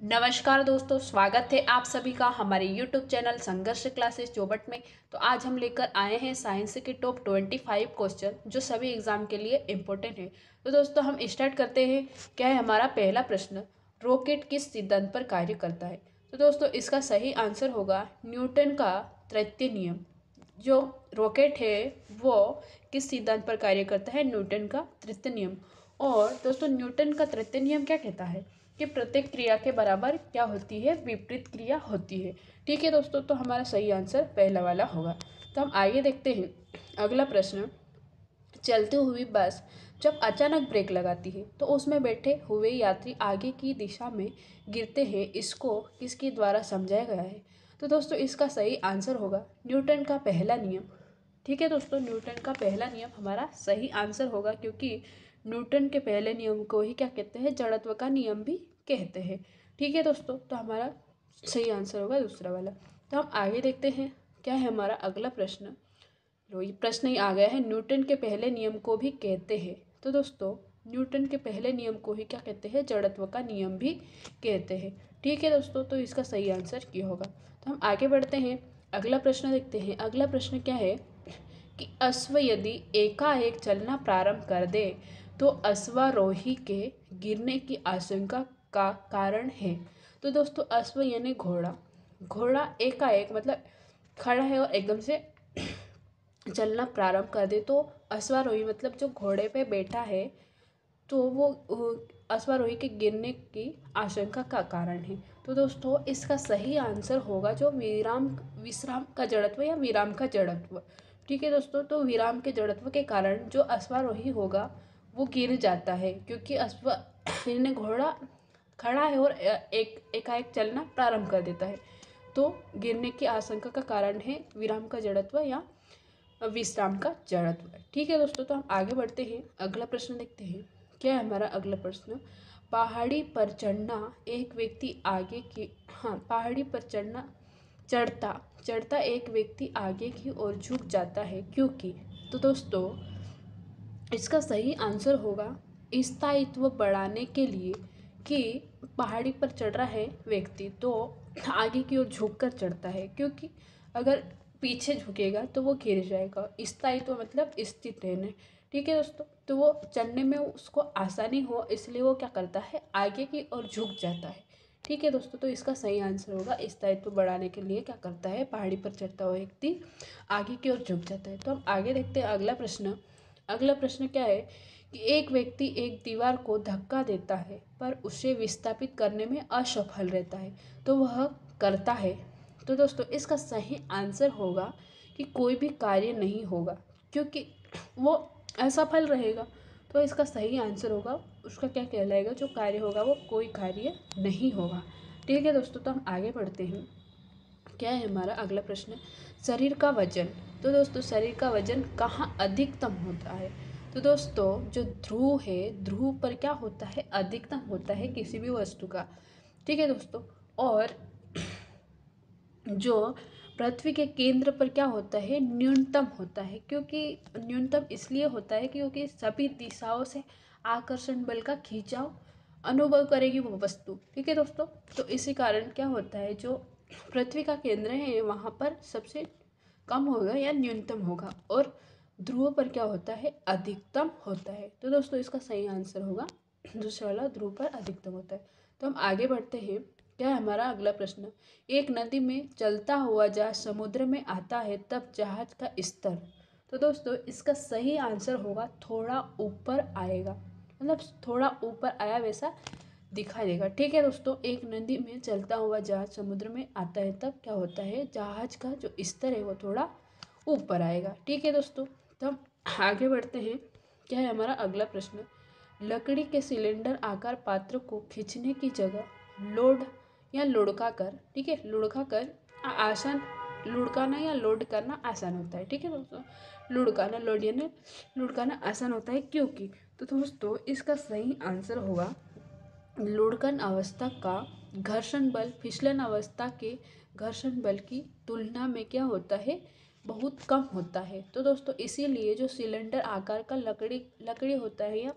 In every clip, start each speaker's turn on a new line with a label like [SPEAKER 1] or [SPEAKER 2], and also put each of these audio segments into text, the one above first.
[SPEAKER 1] नमस्कार दोस्तों, स्वागत है आप सभी का हमारे YouTube चैनल संघर्ष क्लासेस चौबट में। तो आज हम लेकर आए हैं साइंस के टॉप 25 क्वेश्चन जो सभी एग्जाम के लिए इम्पोर्टेंट है। तो दोस्तों हम स्टार्ट करते हैं। क्या है हमारा पहला प्रश्न, रॉकेट किस सिद्धांत पर कार्य करता है? तो दोस्तों इसका सही आंसर होगा न्यूटन का तृतीय नियम। जो रॉकेट है वो किस सिद्धांत पर कार्य करता है? न्यूटन का तृतीय नियम। और दोस्तों न्यूटन का तृतीय नियम क्या कहता है कि प्रत्येक क्रिया के बराबर क्या होती है? विपरीत क्रिया होती है। ठीक है दोस्तों, तो हमारा सही आंसर पहला वाला होगा। तो हम आगे देखते हैं अगला प्रश्न। चलती हुई बस जब अचानक ब्रेक लगाती है तो उसमें बैठे हुए यात्री आगे की दिशा में गिरते हैं, इसको किसके द्वारा समझाया गया है? तो दोस्तों इसका सही आंसर होगा न्यूटन का पहला नियम। ठीक है दोस्तों, न्यूटन का पहला नियम हमारा सही आंसर होगा, क्योंकि न्यूटन के पहले नियम को ही क्या कहते हैं? जड़त्व का नियम भी कहते हैं। ठीक है दोस्तों, तो हमारा सही आंसर होगा दूसरा वाला। तो हम आगे देखते हैं। क्या है हमारा अगला प्रश्न? लो ये प्रश्न ही आ गया है, न्यूटन के पहले नियम को भी कहते हैं। तो दोस्तों न्यूटन के पहले नियम को ही क्या कहते हैं? जड़त्व का नियम भी कहते हैं। ठीक है दोस्तों, तो इसका सही आंसर क्या होगा? तो हम आगे बढ़ते हैं, अगला प्रश्न देखते हैं। अगला प्रश्न क्या है कि अश्व यदि एकाएक चलना प्रारंभ कर दे तो अश्वारोही के गिरने की आशंका का कारण है। तो दोस्तों अश्व यानी घोड़ा, घोड़ा एकाएक मतलब खड़ा है और एकदम से चलना प्रारंभ कर दे तो अश्वारोही मतलब जो घोड़े पे बैठा है तो वो अश्वारोही के गिरने की आशंका का कारण है। तो दोस्तों इसका सही आंसर होगा जो विश्राम का जड़त्व या विराम का जड़त्व। ठीक है दोस्तों, तो विराम के जड़त्व के कारण जो अश्वारोही होगा वो गिर जाता है, क्योंकि यानी घोड़ा खड़ा है और एकाएक चलना प्रारंभ कर देता है, तो गिरने की आशंका का कारण है विराम का जड़त्व या विश्राम का जड़त्व। ठीक है दोस्तों, तो हम आगे बढ़ते हैं, अगला प्रश्न देखते हैं। क्या है हमारा अगला प्रश्न? पहाड़ी पर चढ़ना एक व्यक्ति आगे की पहाड़ी पर चढ़ता चढ़ता एक व्यक्ति आगे की ओर झुक जाता है, क्योंकि? तो दोस्तों इसका सही आंसर होगा स्थायित्व बढ़ाने के लिए, कि पहाड़ी पर चढ़ रहा है व्यक्ति तो आगे की ओर झुक कर चढ़ता है, क्योंकि अगर पीछे झुकेगा तो वो गिर जाएगा। स्थायित्व मतलब स्थित रहना। ठीक है दोस्तों, तो वो चढ़ने में उसको आसानी हो इसलिए वो क्या करता है? आगे की ओर झुक जाता है। ठीक है दोस्तों, तो इसका सही आंसर होगा स्थायित्व बढ़ाने के लिए क्या करता है? पहाड़ी पर चढ़ता हुआ व्यक्ति आगे की ओर झुक जाता है। तो हम आगे देखते हैं अगला प्रश्न। अगला प्रश्न क्या है कि एक व्यक्ति एक दीवार को धक्का देता है पर उसे विस्थापित करने में असफल रहता है, तो वह करता है। तो दोस्तों इसका सही आंसर होगा कि कोई भी कार्य नहीं होगा, क्योंकि वो असफल रहेगा। तो इसका सही आंसर होगा उसका क्या कहलाएगा? जो कार्य होगा वो कोई कार्य नहीं होगा। ठीक है दोस्तों, तो हम आगे बढ़ते हैं। क्या है हमारा अगला प्रश्न? शरीर का वजन। तो दोस्तों शरीर का वजन कहाँ अधिकतम होता है? तो दोस्तों जो ध्रुव है, ध्रुव पर क्या होता है? अधिकतम होता है किसी भी वस्तु का। ठीक है दोस्तों, और जो पृथ्वी के केंद्र पर क्या होता है? न्यूनतम होता है। क्योंकि न्यूनतम इसलिए होता है क्योंकि सभी दिशाओं से आकर्षण बल का खींचाव अनुभव करेगी वो वस्तु। ठीक है दोस्तों, तो इसी कारण क्या होता है? जो पृथ्वी का केंद्र है वहाँ पर सबसे कम होगा या न्यूनतम होगा, और ध्रुव पर क्या होता है? अधिकतम होता है। तो दोस्तों इसका सही आंसर होगा दूसरा वाला, ध्रुव पर अधिकतम होता है। तो हम आगे बढ़ते हैं। क्या है हमारा अगला प्रश्न? एक नदी में चलता हुआ जहाज समुद्र में आता है तब जहाज का स्तर। तो दोस्तों इसका सही आंसर होगा थोड़ा ऊपर आएगा, मतलब थोड़ा ऊपर आया वैसा दिखाई देगा। ठीक है दोस्तों, एक नदी में चलता हुआ जहाज समुद्र में आता है तब क्या होता है? जहाज का जो स्तर है वो थोड़ा ऊपर आएगा। ठीक है दोस्तों, तो हम आगे बढ़ते हैं। क्या है हमारा अगला प्रश्न? लकड़ी के सिलेंडर आकार पात्र को खींचने की जगह लोड या लुढ़का कर, ठीक है, लुढ़का कर आसान, लुढ़काना या लोड करना आसान होता है। ठीक है दोस्तों, लुढ़काना, लोड यानी लुढ़काना आसान होता है, क्योंकि? तो दोस्तों इसका सही आंसर होगा लुढ़कन अवस्था का घर्षण बल फिसलन अवस्था के घर्षण बल की तुलना में क्या होता है? बहुत कम होता है। तो दोस्तों इसीलिए जो सिलेंडर आकार का लकड़ी होता है या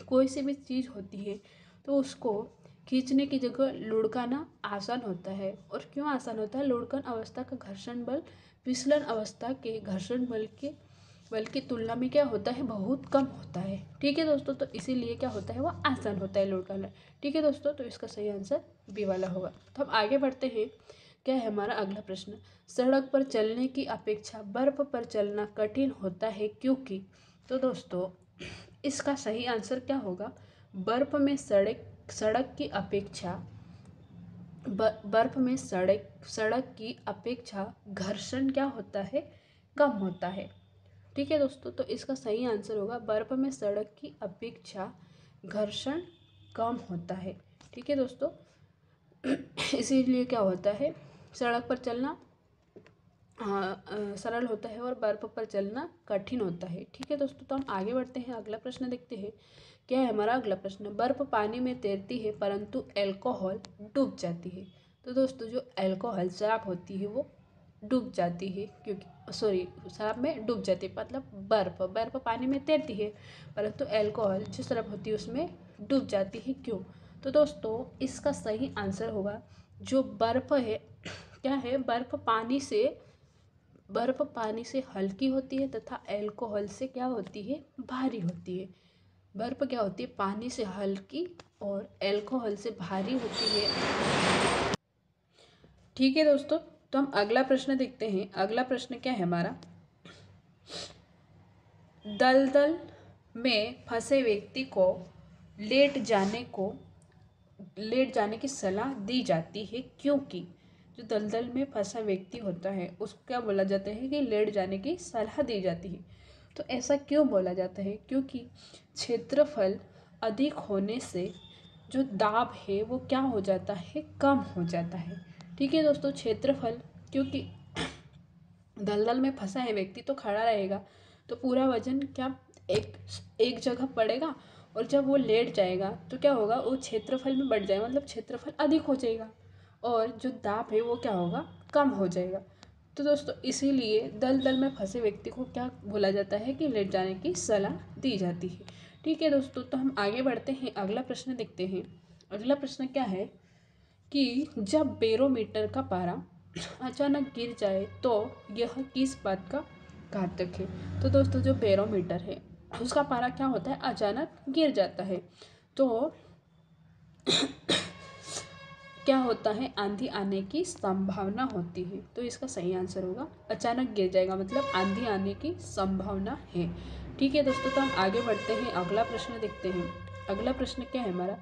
[SPEAKER 1] कोई सी भी चीज़ होती है तो उसको खींचने की जगह लुढ़काना आसान होता है। और क्यों आसान होता है? लुढ़कन अवस्था का घर्षण बल फिसलन अवस्था के घर्षण बल की तुलना में क्या होता है? बहुत कम होता है। ठीक है दोस्तों, तो इसीलिए क्या होता है? वो आसान होता है लुढ़काना। ठीक है दोस्तों, तो इसका सही आंसर बी वाला होगा। तो हम आगे बढ़ते हैं। क्या है हमारा अगला प्रश्न? सड़क पर चलने की अपेक्षा बर्फ पर चलना कठिन होता है क्योंकि। तो दोस्तों इसका सही आंसर क्या होगा? बर्फ में सड़क की अपेक्षा बर्फ में सड़क की अपेक्षा घर्षण क्या होता है? कम होता है। ठीक है दोस्तों, तो इसका सही आंसर होगा बर्फ में सड़क की अपेक्षा घर्षण कम होता है। ठीक है दोस्तों, इसीलिए क्या होता है? सड़क पर चलना सरल होता है और बर्फ पर चलना कठिन होता है। ठीक है दोस्तों, तो हम आगे बढ़ते हैं। अगला प्रश्न देखते हैं। क्या है हमारा अगला प्रश्न? बर्फ पानी में तैरती है परंतु अल्कोहल डूब जाती है। तो दोस्तों जो अल्कोहल शराब होती है वो डूब जाती है, क्योंकि शराब में डूब जाती है, मतलब बर्फ पानी में तैरती है परंतु अल्कोहल जो शराब होती है उसमें डूब जाती है। क्यों? तो दोस्तों इसका सही आंसर होगा जो बर्फ है क्या है? बर्फ पानी से हल्की होती है तथा अल्कोहल से क्या होती है? भारी होती है। बर्फ क्या होती है? पानी से हल्की और अल्कोहल से भारी होती है। ठीक है दोस्तों, तो हम अगला प्रश्न देखते हैं। अगला प्रश्न क्या है हमारा? दलदल में फंसे व्यक्ति को लेट जाने की सलाह दी जाती है क्योंकि। जो दलदल में फंसा व्यक्ति होता है उसको क्या बोला जाता है? कि लेट जाने की सलाह दी जाती है। तो ऐसा क्यों बोला जाता है? क्योंकि क्षेत्रफल अधिक होने से जो दाब है वो क्या हो जाता है? कम हो जाता है। ठीक है दोस्तों, क्षेत्रफल, क्योंकि दलदल में फंसा है व्यक्ति तो खड़ा रहेगा तो पूरा वजन क्या एक जगह पड़ेगा, और जब वो लेट जाएगा तो क्या होगा? वो क्षेत्रफल में बढ़ जाएगा, मतलब क्षेत्रफल अधिक हो जाएगा और जो दाब है वो क्या होगा? कम हो जाएगा। तो दोस्तों इसीलिए दलदल में फंसे व्यक्ति को क्या बोला जाता है? कि लेट जाने की सलाह दी जाती है। ठीक है दोस्तों, तो हम आगे बढ़ते हैं। अगला प्रश्न देखते हैं। अगला प्रश्न क्या है कि जब बैरोमीटर का पारा अचानक गिर जाए तो यह किस बात का घातक है? तो दोस्तों जो बैरोमीटर है उसका पारा क्या होता है? अचानक गिर जाता है तो क्या होता है? आंधी आने की संभावना होती है। तो इसका सही आंसर होगा अचानक गिर जाएगा, मतलब आंधी आने की संभावना है। ठीक है दोस्तों, तो हम आगे बढ़ते हैं। अगला प्रश्न देखते हैं। अगला प्रश्न क्या है हमारा?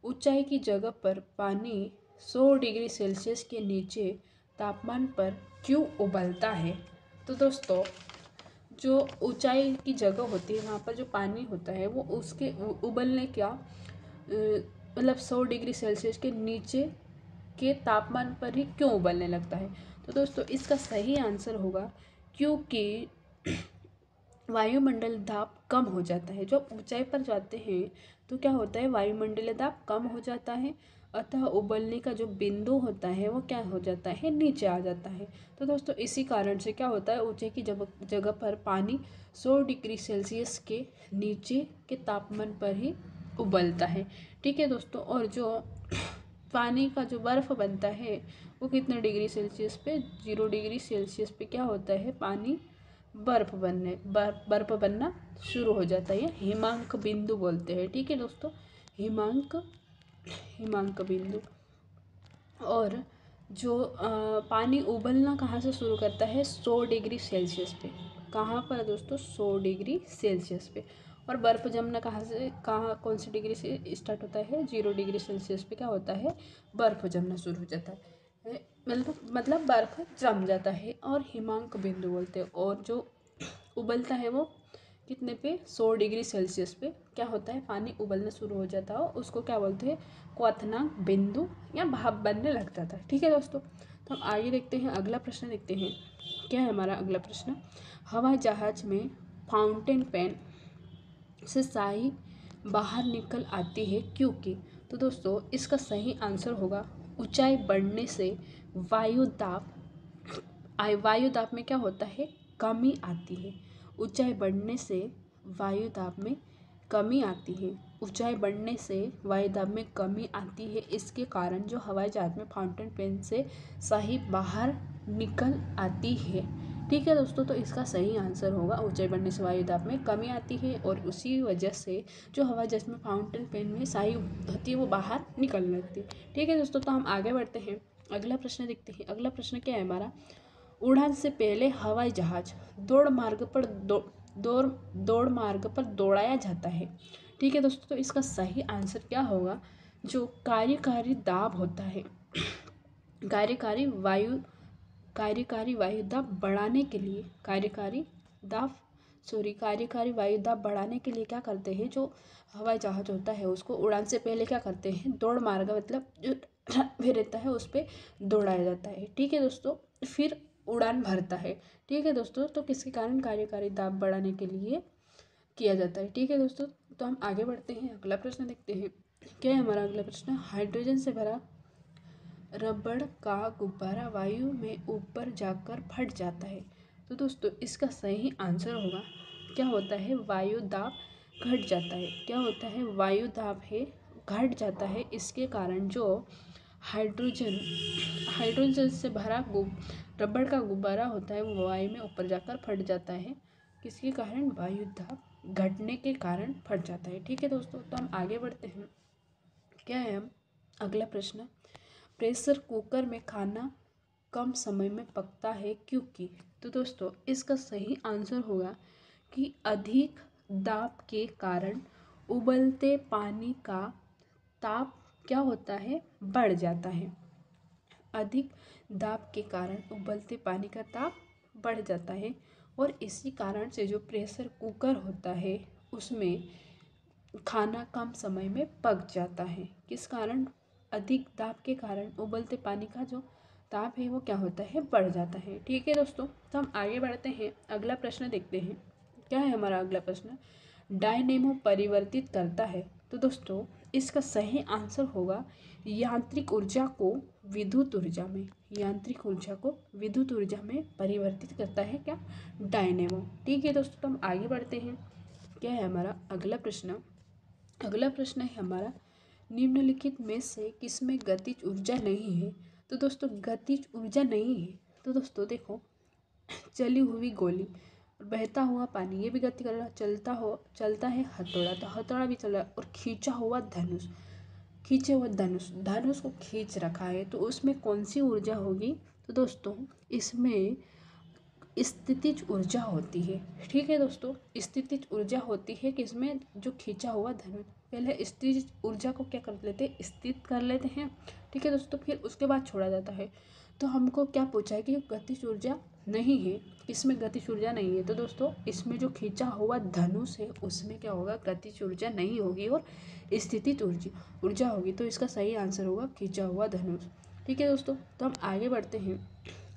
[SPEAKER 1] ऊंचाई की जगह पर पानी 100 डिग्री सेल्सियस के नीचे तापमान पर क्यों उबलता है? तो दोस्तों जो ऊंचाई की जगह होती है वहाँ पर जो पानी होता है वो उसके उबलने क्या मतलब 100 डिग्री सेल्सियस के नीचे के तापमान पर ही क्यों उबलने लगता है? तो दोस्तों इसका सही आंसर होगा क्योंकि वायुमंडल दाब कम हो जाता है। जब ऊंचाई पर जाते हैं तो क्या होता है? वायुमंडलीय दाब कम हो जाता है, अतः उबलने का जो बिंदु होता है वो क्या हो जाता है? नीचे आ जाता है। तो दोस्तों इसी कारण से क्या होता है? ऊंचाई की जगह पर पानी 100 डिग्री सेल्सियस के नीचे के तापमान पर ही उबलता है। ठीक है दोस्तों, और जो पानी का जो बर्फ़ बनता है वो कितने डिग्री सेल्सियस पे? 0 डिग्री सेल्सियस पे क्या होता है? पानी बर्फ़ बनना शुरू हो जाता है। हिमांक बिंदु बोलते हैं। ठीक है दोस्तों, हिमांक बिंदु। और जो पानी उबलना कहाँ से शुरू करता है? 100 डिग्री सेल्सियस पे। कहाँ पर दोस्तों? 100 डिग्री सेल्सियस पे। और बर्फ़ जमना कौन सी डिग्री से स्टार्ट होता है? 0 डिग्री सेल्सियस पे क्या होता है? बर्फ़ जमना शुरू हो जाता है, मतलब बर्फ़ जम जाता है और हिमांक बिंदु बोलते हैं। और जो उबलता है वो कितने पे? 100 डिग्री सेल्सियस पे क्या होता है? पानी उबलना शुरू हो जाता है, उसको क्या बोलते हैं? क्वथनांक बिंदु या भाप बनने लग जाता है। ठीक है दोस्तों, तो हम आगे देखते हैं। अगला प्रश्न देखते हैं। क्या है हमारा अगला प्रश्न? हवाई जहाज में फाउंटेन पेन से स्याही बाहर निकल आती है क्योंकि। तो दोस्तों इसका सही आंसर होगा ऊंचाई बढ़ने से वायु दाब में क्या होता है? कमी आती है। ऊंचाई बढ़ने से वायु दाब में कमी आती है। ऊंचाई बढ़ने से वायुदाब में कमी आती है, इसके कारण जो हवाई जहाज में फाउंटेन पेन से सही बाहर निकल आती है। ठीक है दोस्तों, तो इसका सही आंसर होगा ऊंचाई बढ़ने से वायुदाब में कमी आती है और उसी वजह से जो हवाई जहाज में फाउंटेन पेन में स्याही होती है वो बाहर निकल लगती है। ठीक है दोस्तों, तो हम आगे बढ़ते हैं, अगला प्रश्न देखते हैं। अगला प्रश्न क्या है हमारा, उड़ान से पहले हवाई जहाज दौड़ मार्ग पर दौड़ाया जाता है। ठीक है दोस्तों, तो इसका सही आंसर क्या होगा, जो कार्यकारी दाब होता है, कार्यकारी वायु दाब बढ़ाने के लिए कार्यकारी वायु दाब बढ़ाने के लिए क्या करते हैं, जो हवाई जहाज होता है उसको उड़ान से पहले क्या करते हैं, दौड़ मार्ग मतलब जो रनवे रहता है उस पर दौड़ाया जाता है। ठीक है दोस्तों, फिर उड़ान भरता है। ठीक है दोस्तों, तो किसके कारण, कार्यकारी दाब बढ़ाने के लिए किया जाता है। ठीक है दोस्तों, तो हम आगे बढ़ते हैं, अगला प्रश्न देखते हैं। क्या है हमारा अगला प्रश्न, हाइड्रोजन से भरा रबड़ का गुब्बारा वायु में ऊपर जाकर फट जाता है। तो दोस्तों इसका सही आंसर होगा, क्या होता है, वायु दाब घट जाता है। क्या होता है, वायु दाब है घट जाता है, इसके कारण जो हाइड्रोजन से भरा रबड़ का गुब्बारा होता है वो वायु में ऊपर जाकर फट जाता है। किसके कारण, वायु दाब घटने के कारण फट जाता है। ठीक है दोस्तों, तो हम आगे बढ़ते हैं। क्या है हम अगला प्रश्न, प्रेशर कुकर में खाना कम समय में पकता है क्योंकि। तो दोस्तों इसका सही आंसर होगा कि अधिक दाब के कारण उबलते पानी का ताप क्या होता है, बढ़ जाता है। अधिक दाब के कारण उबलते पानी का ताप बढ़ जाता है और इसी कारण से जो प्रेशर कुकर होता है उसमें खाना कम समय में पक जाता है। किस कारण, अधिक दाब के कारण उबलते पानी का जो ताप है वो क्या होता है, बढ़ जाता है। ठीक है दोस्तों, तो हम आगे बढ़ते हैं, अगला प्रश्न देखते हैं। क्या है हमारा अगला प्रश्न, डायनेमो परिवर्तित करता है। तो दोस्तों इसका सही आंसर होगा, यांत्रिक ऊर्जा को विद्युत ऊर्जा में परिवर्तित करता है क्या, डायनेमो। ठीक है दोस्तों, तो हम आगे बढ़ते हैं। क्या है हमारा अगला प्रश्न, अगला प्रश्न है हमारा, निम्नलिखित में से किसमें गतिज ऊर्जा नहीं है। तो दोस्तों गतिज ऊर्जा नहीं है, तो दोस्तों देखो, चली हुई गोली, बहता हुआ पानी, ये भी गति कर रहा, चलता है हथौड़ा, तो हथौड़ा भी चल रहा है, और खींचे हुए धनुष को खींच रखा है, तो उसमें कौन सी ऊर्जा होगी। तो दोस्तों इसमें स्थितिज ऊर्जा होती है। ठीक है दोस्तों, स्थितिज ऊर्जा होती है किसमें, जो खींचा हुआ धनुष, पहले स्थितिज ऊर्जा को क्या कर लेते हैं, स्थित कर लेते हैं। ठीक है दोस्तों, फिर उसके बाद छोड़ा जाता है। तो हमको क्या पूछा है कि गतिज ऊर्जा नहीं है, इसमें गतिज ऊर्जा नहीं है। तो दोस्तों इसमें जो खींचा हुआ धनुष है उसमें क्या होगा, गतिज ऊर्जा नहीं होगी और स्थितिज ऊर्जा होगी। तो इसका सही आंसर होगा खींचा हुआ धनुष। ठीक है दोस्तों, तो हम आगे बढ़ते हैं,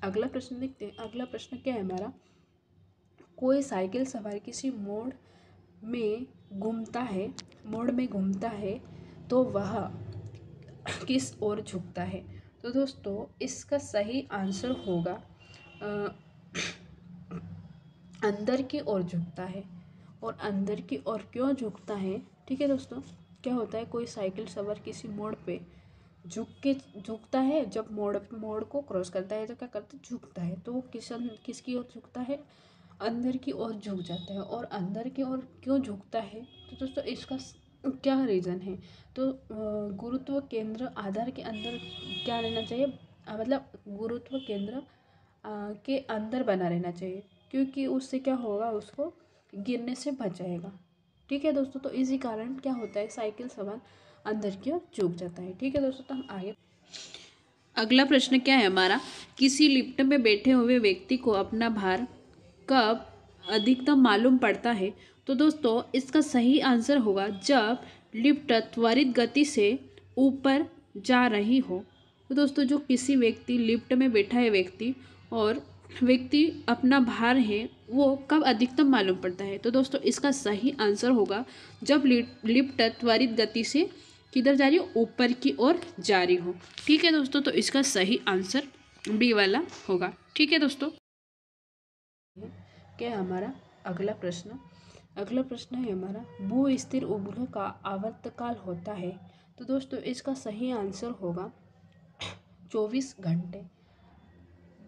[SPEAKER 1] अगला प्रश्न देखते हैं। अगला प्रश्न क्या है हमारा, कोई साइकिल सवार किसी मोड़ में घूमता है तो वह किस ओर झुकता है। तो दोस्तों इसका सही आंसर होगा अंदर की ओर झुकता है। और अंदर की ओर क्यों झुकता है, ठीक है दोस्तों, क्या होता है, कोई साइकिल सवार किसी मोड़ पे झुकता है, जब मोड़ को क्रॉस करता है तो क्या करता है, झुकता है। तो वो किसकी ओर झुकता है, अंदर की ओर झुक जाता है। और अंदर की ओर क्यों झुकता है, तो दोस्तों इसका क्या रीज़न है, तो गुरुत्व केंद्र आधार के अंदर क्या रहना चाहिए, मतलब गुरुत्व केंद्र के अंदर बना रहना चाहिए, क्योंकि उससे क्या होगा, उसको गिरने से बचाएगा। ठीक है दोस्तों, तो इसी कारण क्या होता है, साइकिल सवार अंदर की ओर झुक जाता है। ठीक है दोस्तों, तो हम आगे, अगला प्रश्न क्या है हमारा, किसी लिफ्ट में बैठे हुए व्यक्ति को अपना भार कब अधिकतम मालूम पड़ता है। तो दोस्तों इसका सही आंसर होगा जब लिफ्ट त्वरित गति से ऊपर जा रही हो। तो दोस्तों जो किसी व्यक्ति लिफ्ट में बैठा है व्यक्ति अपना भार है वो कब अधिकतम मालूम पड़ता है। तो दोस्तों इसका सही आंसर होगा जब लिफ्ट त्वरित गति से किधर जा रही हो, ऊपर की ओर जा रही हो। ठीक है दोस्तों, तो इसका सही आंसर बी वाला होगा। ठीक है दोस्तों, क्या है हमारा अगला प्रश्न, अगला प्रश्न है हमारा, भू स्थिर उपग्रह का आवर्तकाल होता है। तो दोस्तों इसका सही आंसर होगा 24 घंटे।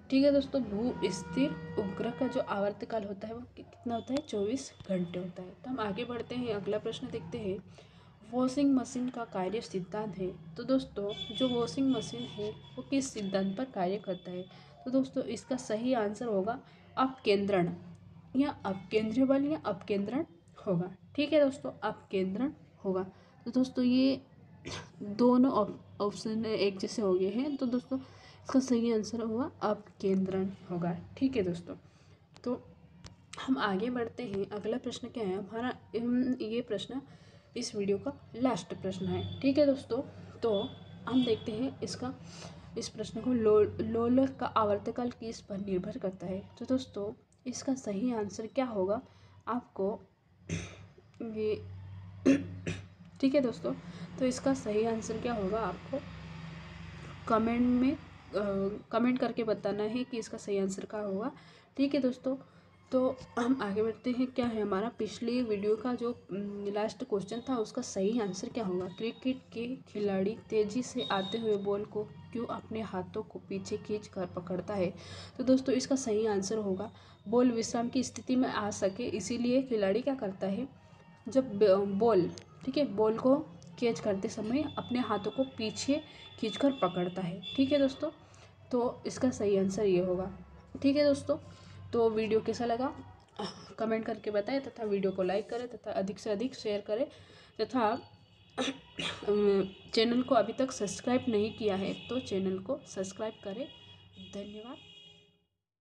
[SPEAKER 1] ठीक है दोस्तों, भू स्थिर उपग्रह का जो आवर्तकाल होता है वो कितना होता है, 24 घंटे होता है। तो हम आगे बढ़ते हैं, अगला प्रश्न देखते हैं, वॉशिंग मशीन का कार्य सिद्धांत है। तो दोस्तों जो वॉशिंग मशीन है वो किस सिद्धांत पर कार्य करता है। तो दोस्तों इसका सही आंसर होगा अपकेंद्रण, या अपकेंद्रीय बल या अपकेंद्रण होगा। ठीक है दोस्तों, अपकेंद्रण होगा। तो दोस्तों ये दोनों ऑप्शन एक जैसे हो गए हैं, तो दोस्तों इसका सही आंसर होगा अपकेंद्रण होगा। ठीक है दोस्तों, तो हम आगे बढ़ते हैं, अगला प्रश्न क्या है हमारा, ये प्रश्न इस वीडियो का लास्ट प्रश्न है। ठीक है दोस्तों, तो हम देखते हैं इस प्रश्न को, लोलर का आवर्तकाल किस पर निर्भर करता है। तो दोस्तों इसका सही आंसर क्या होगा आपको ये ठीक है दोस्तों, तो इसका सही आंसर क्या होगा आपको कमेंट में कमेंट करके बताना है कि इसका सही आंसर क्या होगा। ठीक है दोस्तों, तो हम आगे बढ़ते हैं, क्या है हमारा पिछली वीडियो का जो लास्ट क्वेश्चन था उसका सही आंसर क्या होगा। क्रिकेट के खिलाड़ी तेज़ी से आते हुए बॉल को क्यों अपने हाथों को पीछे खींच कर पकड़ता है। तो दोस्तों इसका सही आंसर होगा बॉल विश्राम की स्थिति में आ सके, इसीलिए खिलाड़ी क्या करता है, जब बॉल, ठीक है, बॉल को कैच करते समय अपने हाथों को पीछे खींचकर पकड़ता है। ठीक है दोस्तों, तो इसका सही आंसर ये होगा। ठीक है दोस्तों, तो वीडियो कैसा लगा कमेंट करके बताएं, तथा वीडियो को लाइक करें तथा अधिक से अधिक शेयर करें, तथा चैनल को अभी तक सब्सक्राइब नहीं किया है तो चैनल को सब्सक्राइब करें। धन्यवाद।